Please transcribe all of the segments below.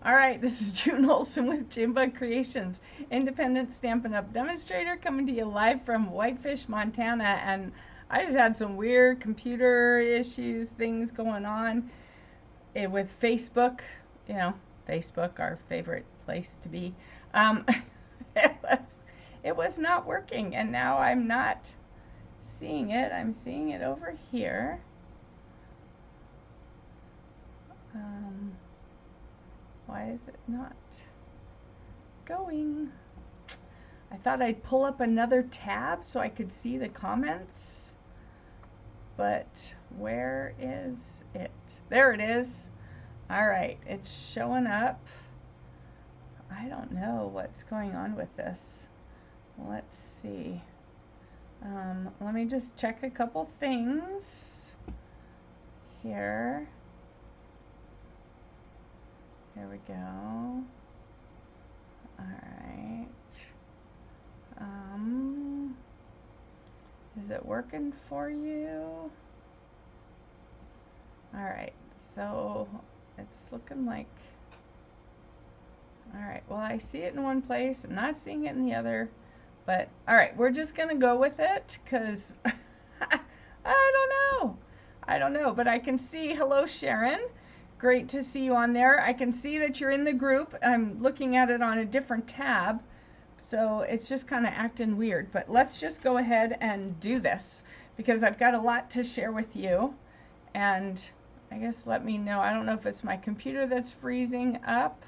All right, this is June Olson with Junebug Creations, independent Stampin' Up! Demonstrator, coming to you live from Whitefish, Montana. And I just had some weird computer issues, things going on with Facebook. You know, Facebook, our favorite place to be. Um, it was not working, and now I'm not seeing it. I'm seeing it over here. Why is it not going? I thought I'd pull up another tab so I could see the comments, but where is it? There it is. All right, it's showing up. I don't know what's going on with this. Let's see. Let me just check a couple things here. There we go. All right. Is it working for you? All right, so it's looking like, all right, well, I see it in one place, I'm not seeing it in the other, but all right, we're just gonna go with it because I don't know, but I can see, hello Sharon, great to see you on there. I can see that you're in the group. I'm looking at it on a different tab, so it's just kind of acting weird, but let's just go ahead and do this because I've got a lot to share with you. And I guess let me know. I don't know if it's my computer that's freezing up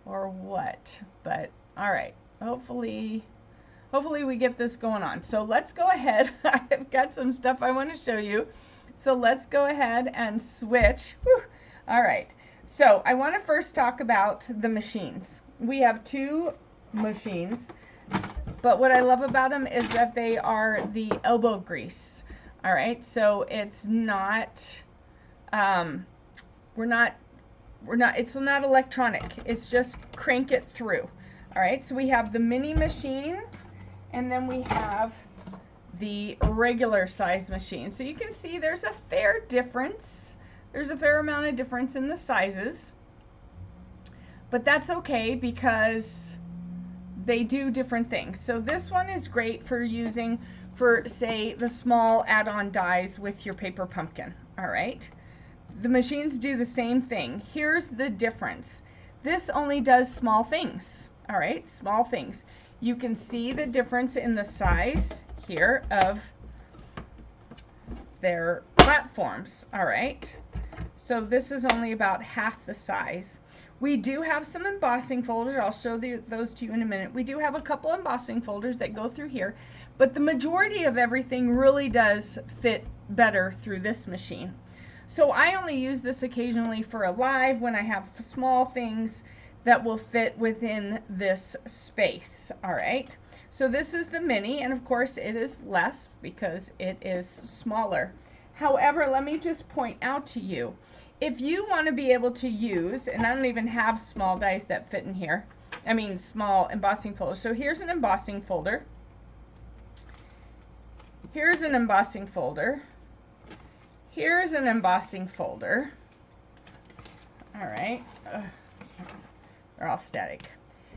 or what, but all right, hopefully we get this going on. So let's go ahead. I've got some stuff I want to show you, so let's go ahead and switch. Whew. All right, so I want to first talk about the machines. We have two machines, but what I love about them is that they are the elbow grease. All right, so it's not, it's not electronic. It's just crank it through. All right, so we have the mini machine, and then we have the regular size machine. So you can see there's a fair difference. There's a fair amount of difference in the sizes, but that's okay because they do different things. So this one is great for using for, say, the small add-on dies with your paper pumpkin. All right, the machines do the same thing. Here's the difference. This only does small things. All right, small things. You can see the difference in the size here of their platforms. All right, so this is only about half the size. We do have some embossing folders. I'll show those to you in a minute. We do have a couple embossing folders that go through here, but the majority of everything really does fit better through this machine. So I only use this occasionally for a live when I have small things that will fit within this space. All right, so this is the mini, and of course it is less because it is smaller. However, let me just point out to you, if you want to be able to use, and I don't even have small dies that fit in here, I mean small embossing folders. So here's an embossing folder. Here's an embossing folder. Here's an embossing folder. All right, they're all static.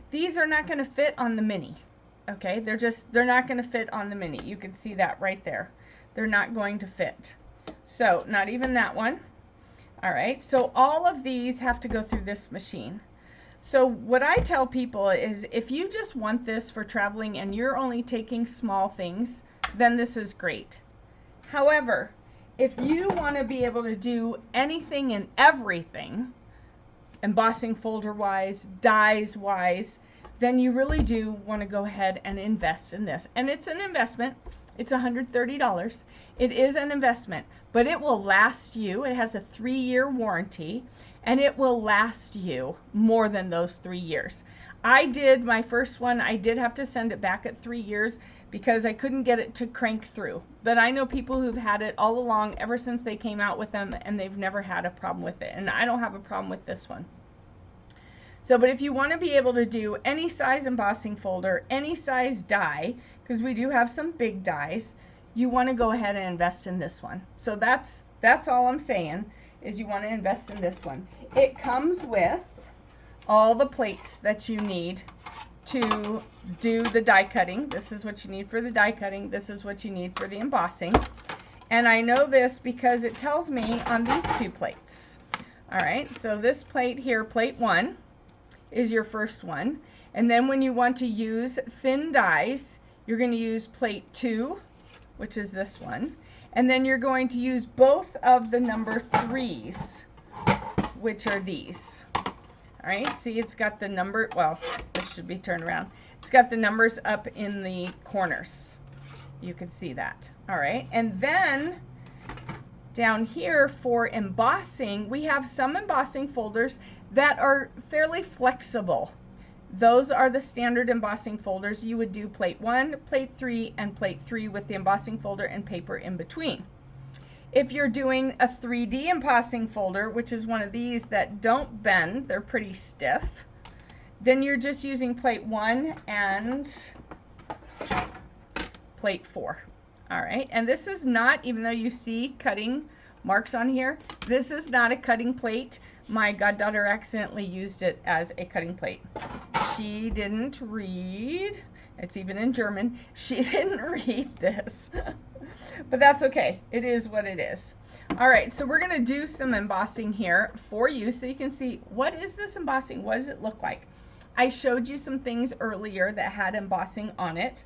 These are not going to fit on the mini. Okay, they're not going to fit on the mini. You can see that right there. They're not going to fit. So not even that one. All right, so all of these have to go through this machine. So what I tell people is if you just want this for traveling and you're only taking small things, then this is great. However, if you want to be able to do anything and everything, embossing folder wise, dies wise, then you really do want to go ahead and invest in this. And it's an investment. It's $130. It is an investment, but it will last you. It has a 3-year warranty, and it will last you more than those 3 years. I did my first one. I did have to send it back at 3 years because I couldn't get it to crank through. But I know people who've had it all along ever since they came out with them, and they've never had a problem with it. And I don't have a problem with this one. So, but if you want to be able to do any size embossing folder, any size die, because we do have some big dies, you want to go ahead and invest in this one. So that's all I'm saying, is you want to invest in this one. It comes with all the plates that you need to do the die cutting. This is what you need for the die cutting. This is what you need for the embossing. And I know this because it tells me on these two plates. All right, so this plate here, plate 1, is your first one. And then when you want to use thin dies, you're going to use plate 2, which is this one. And then you're going to use both of the number 3s, which are these. All right, see, it's got the number, well, this should be turned around. It's got the numbers up in the corners. You can see that. All right, and then down here for embossing, we have some embossing folders that are fairly flexible. Those are the standard embossing folders. You would do plate 1, plate 3, and plate 3 with the embossing folder and paper in between. If you're doing a 3D embossing folder, which is one of these that don't bend, they're pretty stiff, then you're just using plate 1 and plate 4. All right, and this is not, even though you see cutting marks on here, this is not a cutting plate. My goddaughter accidentally used it as a cutting plate. She didn't read, it's even in German, she didn't read this. But that's okay, it is what it is. All right, so we're gonna do some embossing here for you so you can see, what is this embossing? What does it look like? I showed you some things earlier that had embossing on it.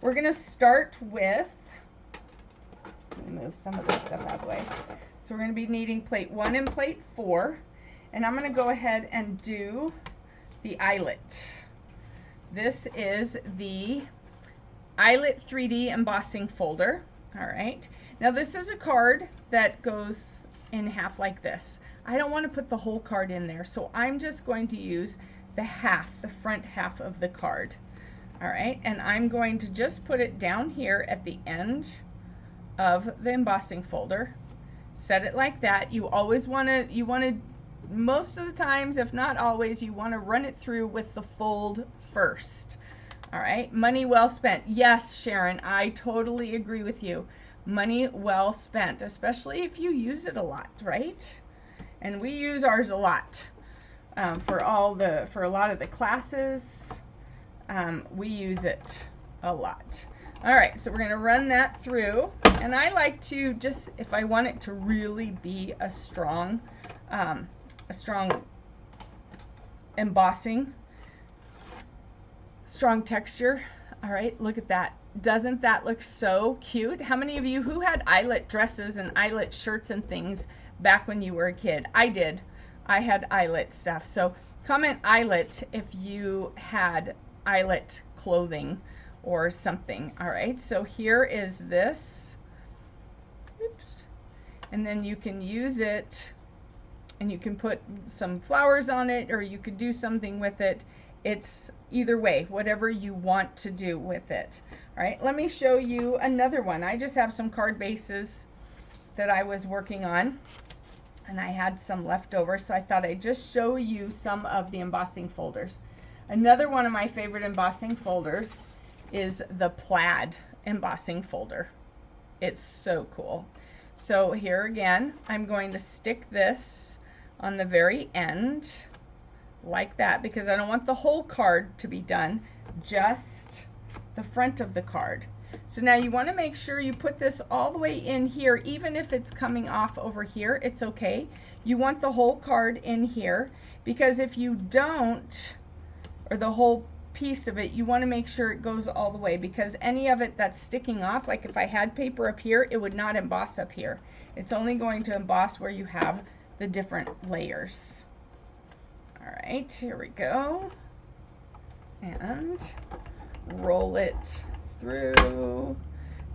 We're gonna start with, let me move some of this stuff out of the way. So we're gonna be needing plate 1 and plate 4, and I'm gonna go ahead and do the eyelet. This is the eyelet 3D embossing folder. All right, now this is a card that goes in half like this. I don't want to put the whole card in there, so I'm just going to use the half, the front half of the card. All right, and I'm going to just put it down here at the end of the embossing folder. Set it like that. You always want to, most of the times, if not always, you want to run it through with the fold first. All right, money well spent. Yes, Sharon, I totally agree with you. Money well spent, especially if you use it a lot, right? And we use ours a lot for a lot of the classes. We use it a lot. All right, so we're going to run that through, and I like to just, if I want it to really be a strong embossing, strong texture. All right, look at that. Doesn't that look so cute? How many of you who had eyelet dresses and eyelet shirts and things back when you were a kid? I did. I had eyelet stuff. So comment eyelet if you had eyelet clothing or something. All right, so here is this. Oops. And then you can use it and you can put some flowers on it, or you could do something with it. It's either way, whatever you want to do with it. All right, let me show you another one. I just have some card bases that I was working on, and I had some left over, so I thought I'd just show you some of the embossing folders. Another one of my favorite embossing folders is the plaid embossing folder. It's so cool. So here again, I'm going to stick this on the very end like that, because I don't want the whole card to be done, just the front of the card. So now you want to make sure you put this all the way in here. Even if it's coming off over here, it's okay. You want the whole card in here, because if you don't, or the whole piece of it, you want to make sure it goes all the way, because any of it that's sticking off, like if I had paper up here, it would not emboss up here. It's only going to emboss where you have the different layers. All right, here we go. And roll it through.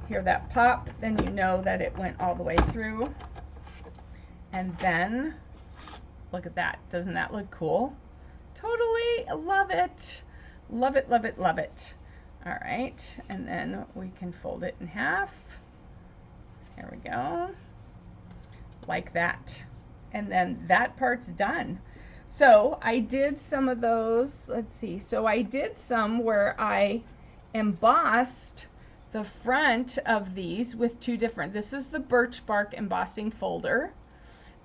Hear that pop, then you know that it went all the way through. And then, look at that. Doesn't that look cool? Totally love it. Love it, love it, love it. All right, and then we can fold it in half. There we go. Like that. And then that part's done. So I did some of those, let's see. So I did some where I embossed the front of these with two different, this is the birch bark embossing folder.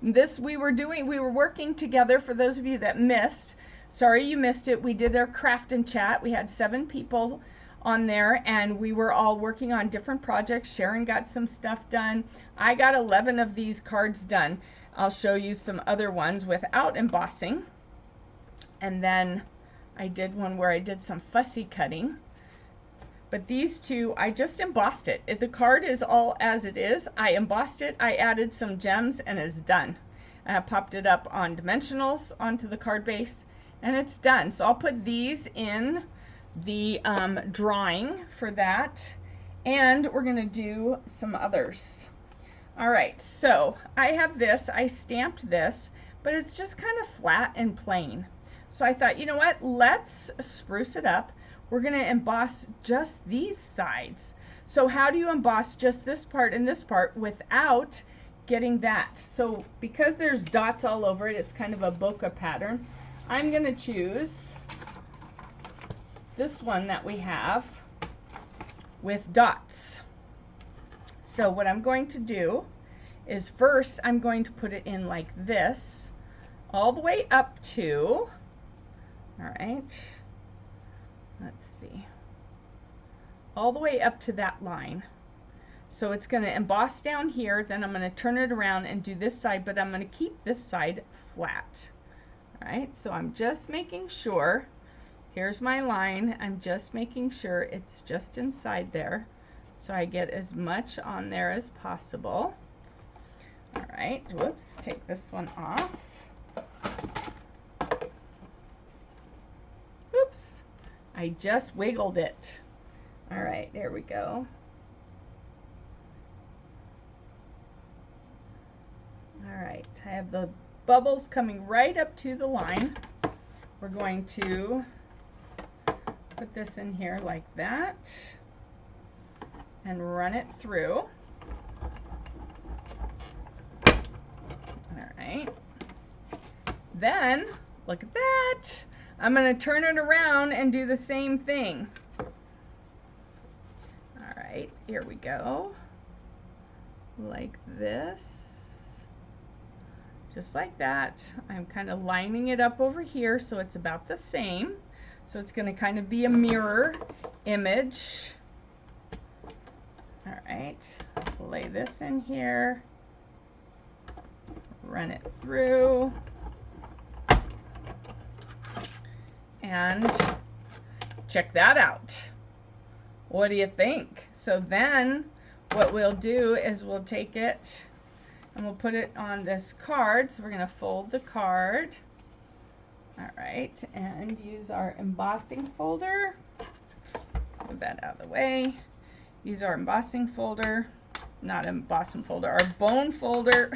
This we were working together, for those of you that missed. Sorry you missed it. We did our craft and chat. We had 7 people on there and we were all working on different projects. Sharon got some stuff done. I got 11 of these cards done. I'll show you some other ones without embossing. And then I did one where I did some fussy cutting. But these 2, I just embossed it. If the card is all as it is, I embossed it, I added some gems, and it's done. I popped it up on dimensionals onto the card base, and it's done. So I'll put these in the drawing for that, and we're gonna do some others. All right, so I have this, I stamped this, but it's just kind of flat and plain. So I thought, you know what, let's spruce it up. We're gonna emboss just these sides. So how do you emboss just this part and this part without getting that? So because there's dots all over it, it's kind of a bokeh pattern. I'm gonna choose this one that we have with dots. So what I'm going to do is first I'm going to put it in like this, all the way up to, all right, let's see, all the way up to that line. So it's going to emboss down here, then I'm going to turn it around and do this side, but I'm going to keep this side flat. All right, so I'm just making sure, here's my line, I'm just making sure it's just inside there, so I get as much on there as possible. All right, whoops, take this one off. Oops, I just wiggled it. All right, there we go. All right, I have the bubbles coming right up to the line. We're going to put this in here like that and run it through. All right, then look at that. I'm going to turn it around and do the same thing. All right, here we go, like this, just like that. I'm kind of lining it up over here so it's about the same. So it's going to kind of be a mirror image. All right, lay this in here, run it through, and check that out. What do you think? So then what we'll do is we'll take it and we'll put it on this card. So we're going to fold the card. All right, and use our embossing folder. Move that out of the way. Use our embossing folder, not embossing folder, our bone folder.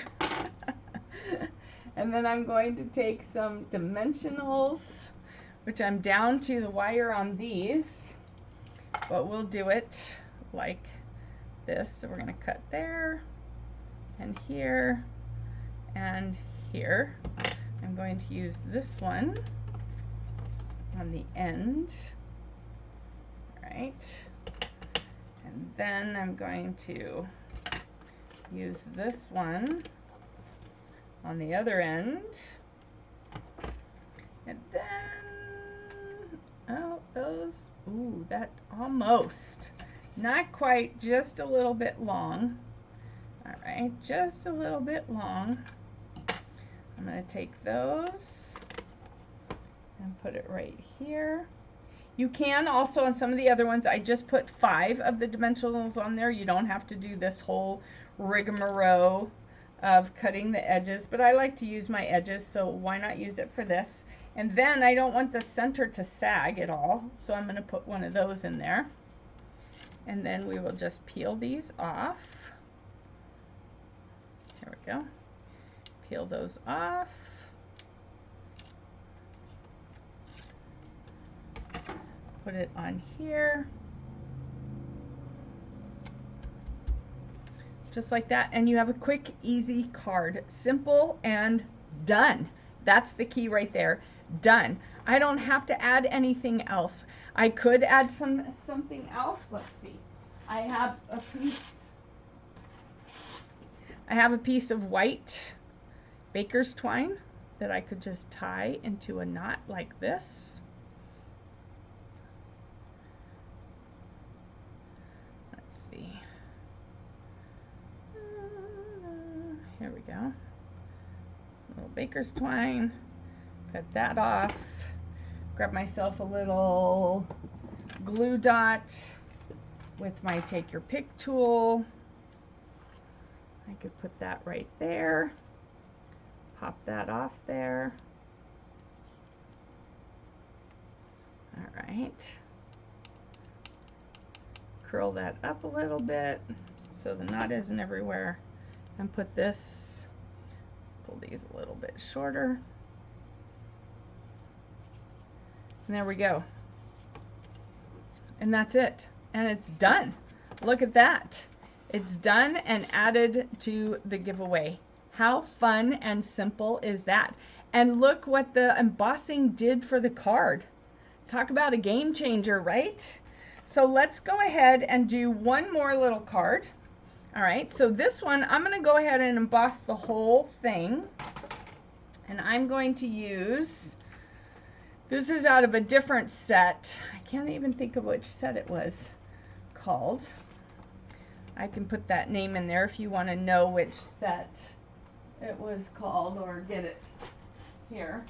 And then I'm going to take some dimensionals, which I'm down to the wire on these, but we'll do it like this. So we're going to cut there and here and here. I'm going to use this one on the end. All right, and then I'm going to use this one on the other end, and then, oh, those, ooh, that almost, not quite, just a little bit long. All right, just a little bit long. I'm going to take those and put it right here. You can also, on some of the other ones, I just put 5 of the dimensionals on there. You don't have to do this whole rigmarole of cutting the edges, but I like to use my edges, so why not use it for this? And then I don't want the center to sag at all, so I'm going to put one of those in there. And then we will just peel these off. Here we go. Peel those off. Put it on here. Just like that, and you have a quick, easy card. Simple and done. That's the key right there. Done. I don't have to add anything else. I could add something else. Let's see. I have a piece of white baker's twine. that I could just tie into a knot like this. Let's see. Here we go. A little baker's twine. Cut that off. Grab myself a little glue dot with my take your pick tool. I could put that right there. Pop that off there. All right. Curl that up a little bit so the knot isn't everywhere. And put this, pull these a little bit shorter. And there we go. And that's it. And it's done. Look at that. It's done and added to the giveaway. How fun and simple is that? And look what the embossing did for the card. Talk about a game changer, right? So let's go ahead and do one more little card. All right, so this one, I'm going to go ahead and emboss the whole thing. And I'm going to use, this is out of a different set. I can't even think of which set it was called. I can put that name in there if you want to know which set it was called, or get it here.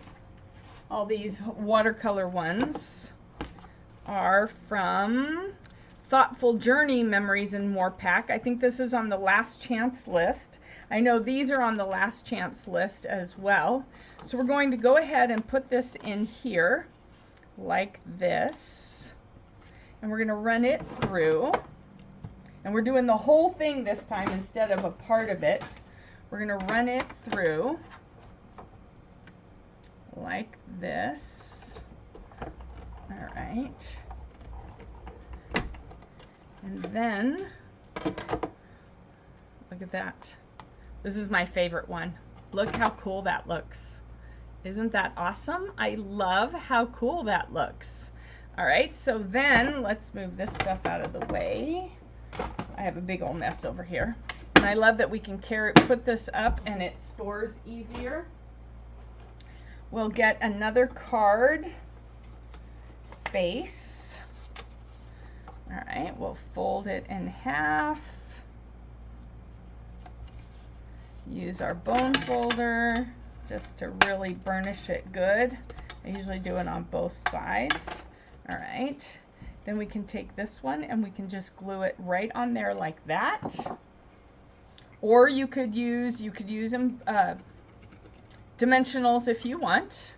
All these watercolor ones are from Thoughtful Journey Memories and More pack. I think this is on the last chance list. I know these are on the last chance list as well. So we're going to go ahead and put this in here like this. And we're going to run it through. And we're doing the whole thing this time instead of a part of it. We're going to run it through like this. All right. And then, look at that. This is my favorite one. Look how cool that looks. Isn't that awesome? I love how cool that looks. All right, so then let's move this stuff out of the way. I have a big old mess over here. And I love that we can put this up and it stores easier. We'll get another card base. All right, we'll fold it in half. Use our bone folder just to really burnish it good. I usually do it on both sides. All right, then we can take this one and we can just glue it right on there like that. Or you could use them dimensionals if you want.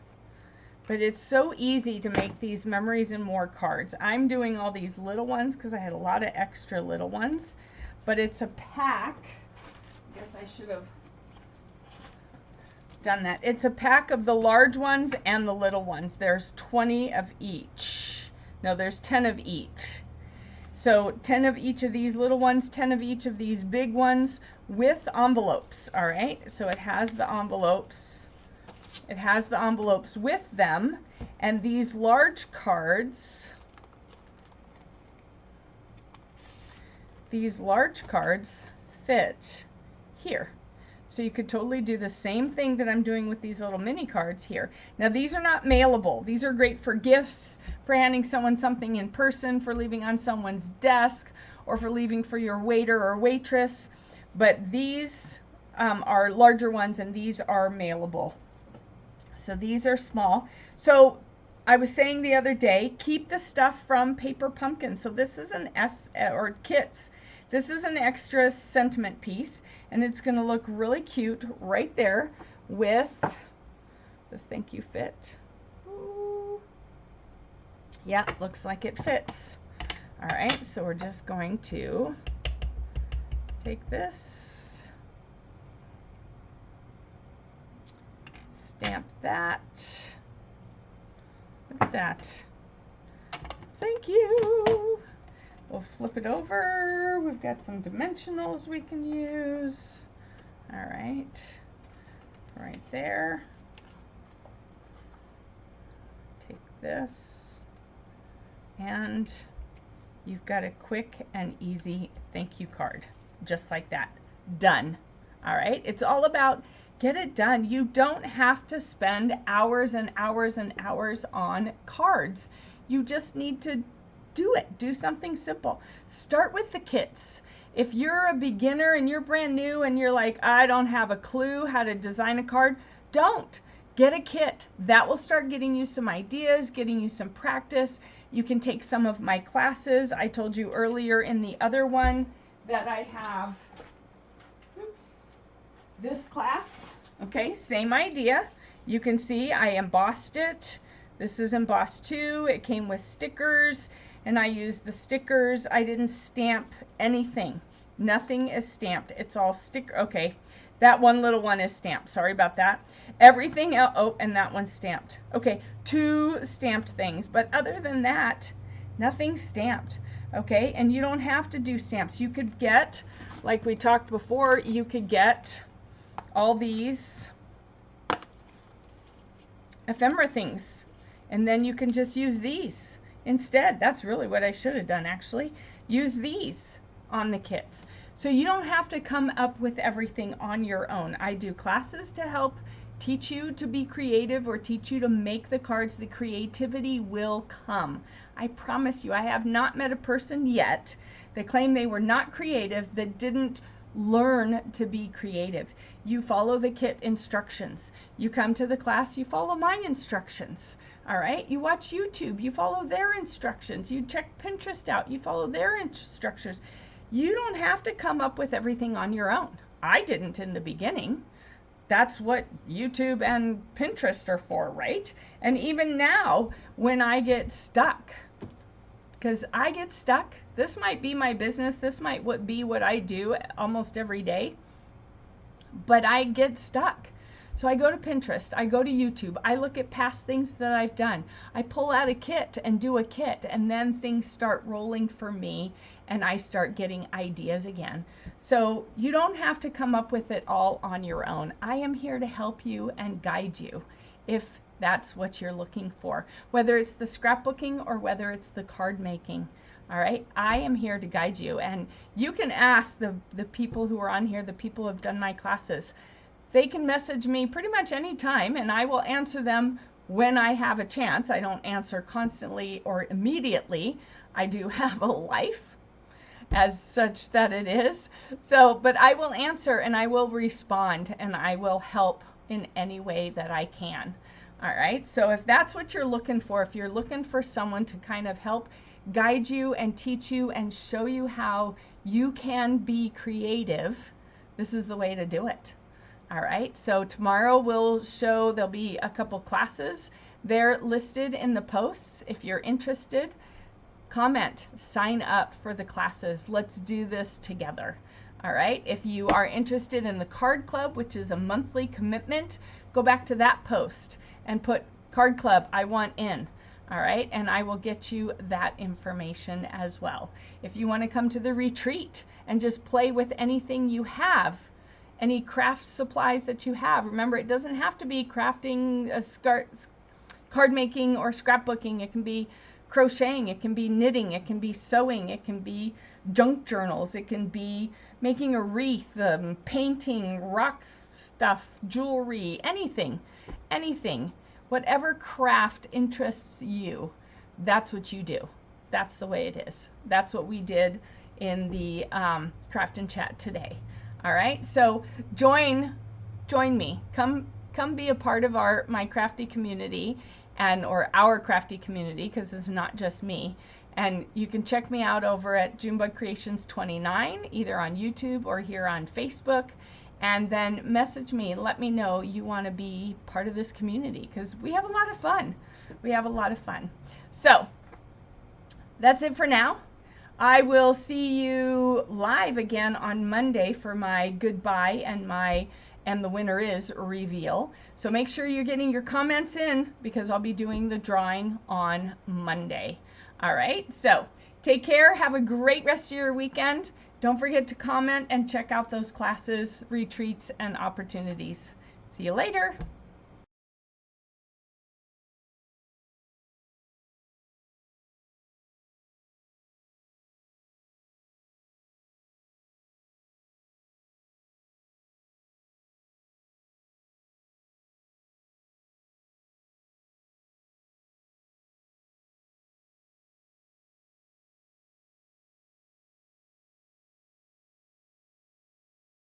But it's so easy to make these Memories and More cards. I'm doing all these little ones because I had a lot of extra little ones. But it's a pack. I guess I should have done that. It's a pack of the large ones and the little ones. There's 20 of each. No, there's 10 of each. So 10 of each of these little ones, 10 of each of these big ones with envelopes. All right, so it has the envelopes. It has the envelopes with them, and these large cards, fit here. So you could totally do the same thing that I'm doing with these little mini cards here. Now these are not mailable. These are great for gifts, for handing someone something in person, for leaving on someone's desk, or for leaving for your waiter or waitress. But these are larger ones, and these are mailable. So these are small. So I was saying the other day, keep the stuff from Paper Pumpkin. So this is an or Kits. This is an extra sentiment piece, and it's going to look really cute right there with this thank you fit. Ooh. Yeah, looks like it fits. All right, so we're just going to take this, stamp that. Look at that. Thank you. We'll flip it over. We've got some dimensionals we can use. All right. Right there. Take this. And you've got a quick and easy thank you card. Just like that. Done. All right. It's all about Get it done. You don't have to spend hours and hours and hours on cards. You just need to do it. Do something simple. Start with the kits. If you're a beginner and you're brand new and you're like, I don't have a clue how to design a card, don't. Get a kit. That will start getting you some ideas, getting you some practice. You can take some of my classes. I told you earlier in the other one that I have this class. Okay, same idea. You can see I embossed it. This is embossed too. It came with stickers and I used the stickers. I didn't stamp anything. Nothing is stamped. It's all sticker. Okay, that one little one is stamped. Sorry about that. Everything else, oh, and that one's stamped. Okay, 2 stamped things, but other than that, nothing stamped. Okay, and you don't have to do stamps. You could get, like we talked before, you could get all these ephemera things, and then you can just use these instead. That's really what I should have done, actually. Use these on the kits. So you don't have to come up with everything on your own. I do classes to help teach you to be creative or teach you to make the cards. The creativity will come. I promise you. I have not met a person yet that claimed they were not creative that didn't learn to be creative. You follow the kit instructions. You come to the class, you follow my instructions. All right, you watch YouTube, you follow their instructions. You check Pinterest out, you follow their instructions. You don't have to come up with everything on your own. I didn't in the beginning. That's what YouTube and Pinterest are for, right? And even now, when I get stuck, because I get stuck, this might be my business, this might be what I do almost every day, but I get stuck. So I go to Pinterest, I go to YouTube, I look at past things that I've done. I pull out a kit and do a kit, and then things start rolling for me and I start getting ideas again. So you don't have to come up with it all on your own. I am here to help you and guide you if that's what you're looking for, whether it's the scrapbooking or whether it's the card making. All right, I am here to guide you, and you can ask the people who are on here, the people who have done my classes. They can message me pretty much any time, and I will answer them when I have a chance. I don't answer constantly or immediately. I do have a life as such that it is. So, but I will answer and I will respond and I will help in any way that I can. All right, so if that's what you're looking for, if you're looking for someone to kind of help guide you and teach you and show you how you can be creative, this is the way to do it. All right, so tomorrow we'll show, there'll be a couple classes. They're listed in the posts. If you're interested, comment, sign up for the classes. Let's do this together. All right, if you are interested in the card club, which is a monthly commitment, go back to that post and put card club, I want in. All right, and I will get you that information as well. If you want to come to the retreat and just play with anything you have, any craft supplies that you have. Remember, it doesn't have to be crafting, card making, or scrapbooking. It can be crocheting, it can be knitting, it can be sewing, it can be junk journals, it can be making a wreath, painting, rock stuff, jewelry, anything. Whatever craft interests you, that's what you do. That's the way it is. That's what we did in the Craft and Chat today. All right, so join me. Come be a part of my crafty community, or our crafty community, because it's not just me. And you can check me out over at Junebug Creations 29, either on YouTube or here on Facebook. And then message me, let me know you want to be part of this community, because we have a lot of fun. We have a lot of fun. So that's it for now. I will see you live again on Monday for my goodbye and the winner is reveal. So make sure you're getting your comments in, because I'll be doing the drawing on Monday. All right, so take care. Have a great rest of your weekend. Don't forget to comment and check out those classes, retreats, and opportunities. See you later.